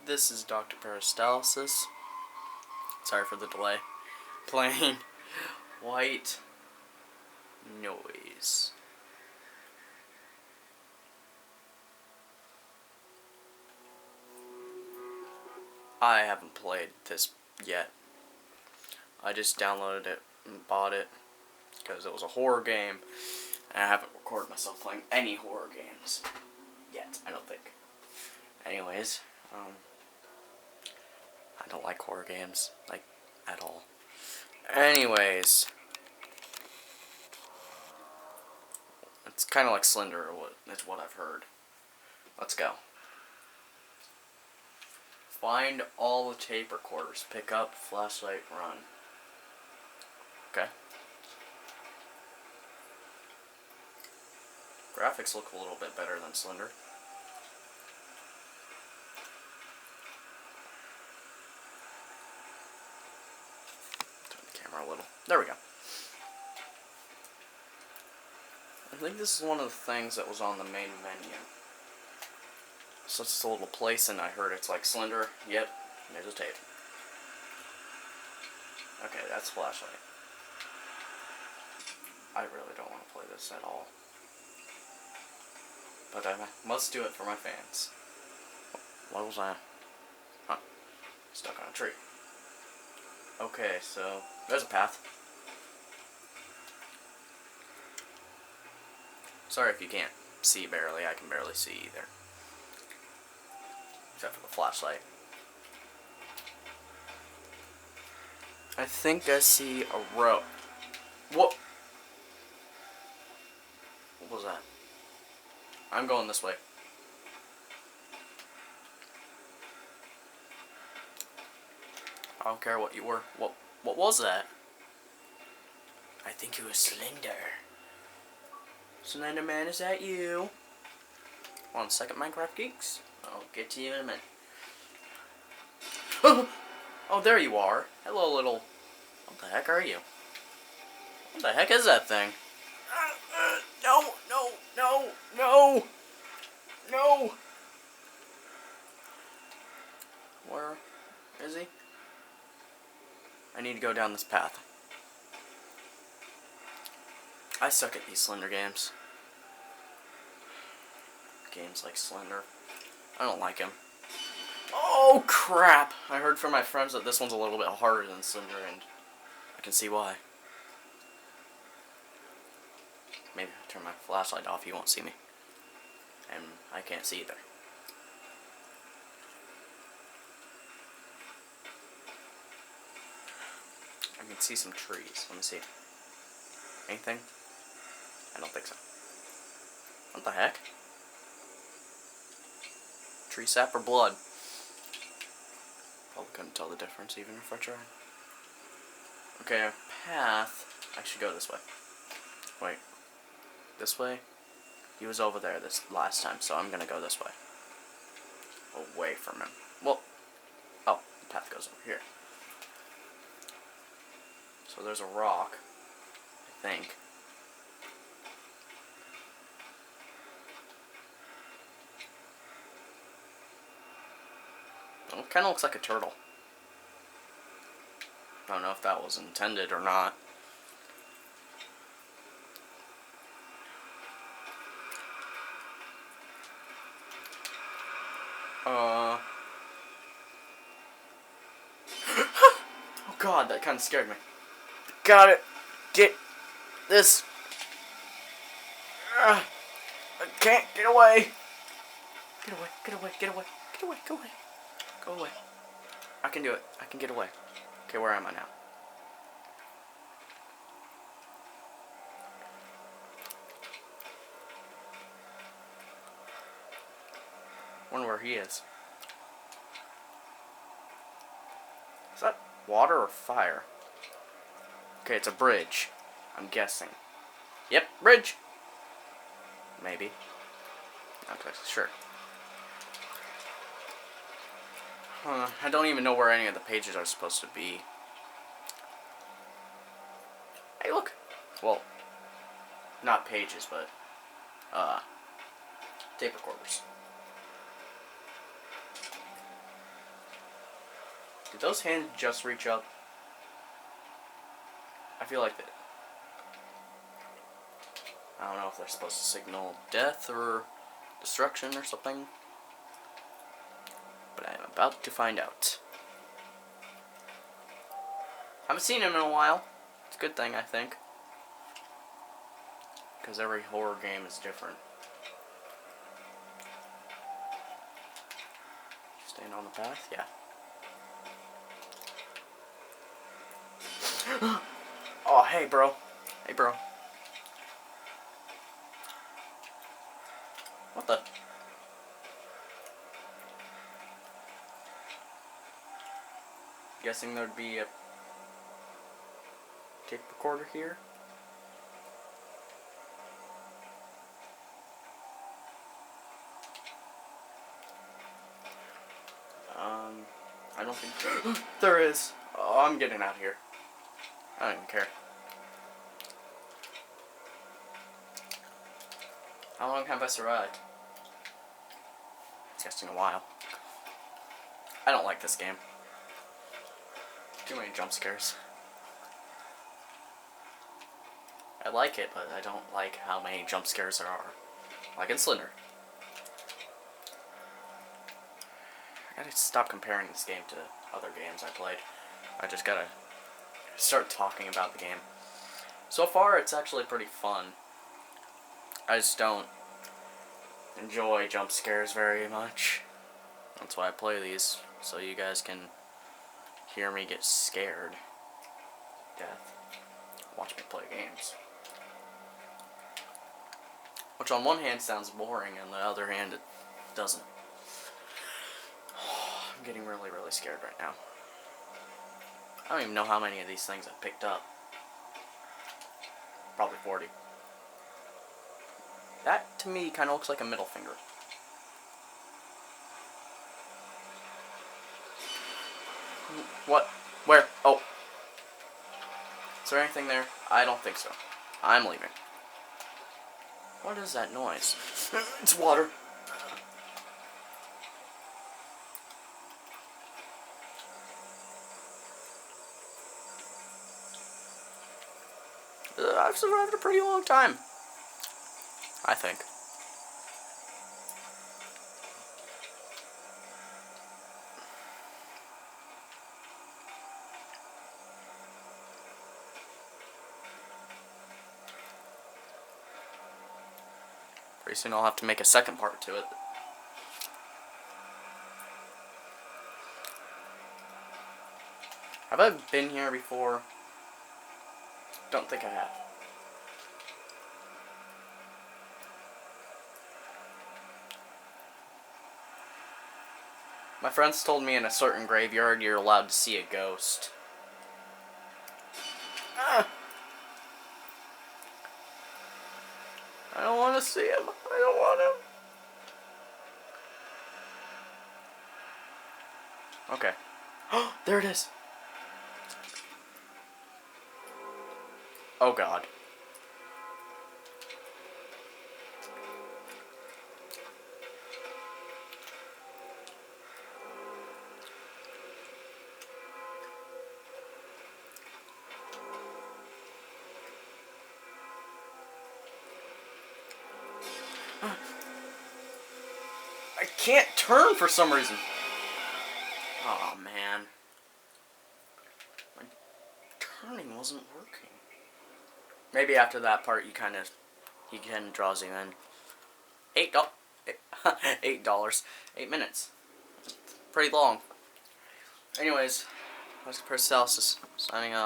This is Dr. Parastalysis. Sorry for the delay. Playing White Noise. I haven't played this yet. I just downloaded it and bought it because it was a horror game, and I haven't recorded myself playing any horror games yet, I don't think. Anyways, I don't like horror games, like, at all. Anyways, it's kind of like Slender, that's what I've heard. Let's go. Find all the tape recorders. Pick up, flashlight, run. Okay. Graphics look a little bit better than Slender. Turn the camera a little. There we go. I think this is one of the things that was on the main menu. So it's a little place, and I heard it's like Slender. Yep, there's a tape. Okay, that's flashlight. I really don't want to play this at all. But I must do it for my fans. What was I? Huh. Stuck on a tree. Okay, so there's a path. Sorry if you can't see barely. I can barely see either. Except for the flashlight. I think I see a row. What? What was that? I'm going this way. I don't care what you were. What was that? I think it was Slender. Slender Man, is that you? 1 second, Minecraft Geeks. I'll get to you in a minute. Oh, there you are. Hello, little... What the heck are you? What the heck is that thing? No, no, no, no! No! Where is he? I need to go down this path. I suck at these Slender games. Games like Slender. I don't like him. Oh, crap! I heard from my friends that this one's a little bit harder than Slender, and I can see why. Maybe I'll turn my flashlight off, you won't see me. And I can't see either. I can see some trees. Let me see. Anything? I don't think so. What the heck? Tree sap or blood? Probably couldn't tell the difference even if I tried. Okay, a path. I should go this way. Wait. This way? He was over there this last time, so I'm gonna go this way. Away from him. Well, oh, the path goes over here. So there's a rock, I think. Well, it kind of looks like a turtle. I don't know if that was intended or not. Oh god, that kind of scared me. Got it. Get this. I can't get away. Get away, get away, get away, get away, go away. Go away. I can do it. I can get away. Okay, where am I now? Wonder where he is. Is that water or fire? Okay, it's a bridge. I'm guessing. Yep, bridge. Maybe. Not exactly sure. I don't even know where any of the pages are supposed to be. Hey, look. Well, not pages, but tape recorders. Did those hands just reach up? I feel like that. I don't know if they're supposed to signal death or destruction or something. But I am about to find out. Haven't seen him in a while. It's a good thing, I think. Because every horror game is different. Staying on the path? Yeah. Oh, hey, bro. Hey, bro. What the? Guessing there'd be a tape recorder here. I don't think there is. Oh, I'm getting out of here. I don't even care. How long have I survived? It's guessing a while. I don't like this game. Too many jump scares. I like it, but I don't like how many jump scares there are. Like in Slender. I gotta stop comparing this game to other games I played. I just gotta start talking about the game. So far, it's actually pretty fun. I just don't enjoy jump scares very much. That's why I play these, so you guys can hear me get scared to death. Watch me play games. Which on one hand sounds boring, and on the other hand it doesn't. I'm getting really, really scared right now. I don't even know how many of these things I picked up. Probably 40. That, to me, kind of looks like a middle finger. What? Where? Oh. Is there anything there? I don't think so. I'm leaving. What is that noise? It's water. I've survived a pretty long time. I think. Pretty soon I'll have to make a second part to it. Have I been here before? Don't think I have. My friends told me in a certain graveyard you're allowed to see a ghost. Ah! I don't want to see him. I don't want him. Okay. Oh, there it is. Oh God. I can't turn for some reason. Oh man. My turning wasn't working. Maybe after that part he kind of draws you in. $8. 8 minutes. Pretty long. Anyways, Dr.P signing off.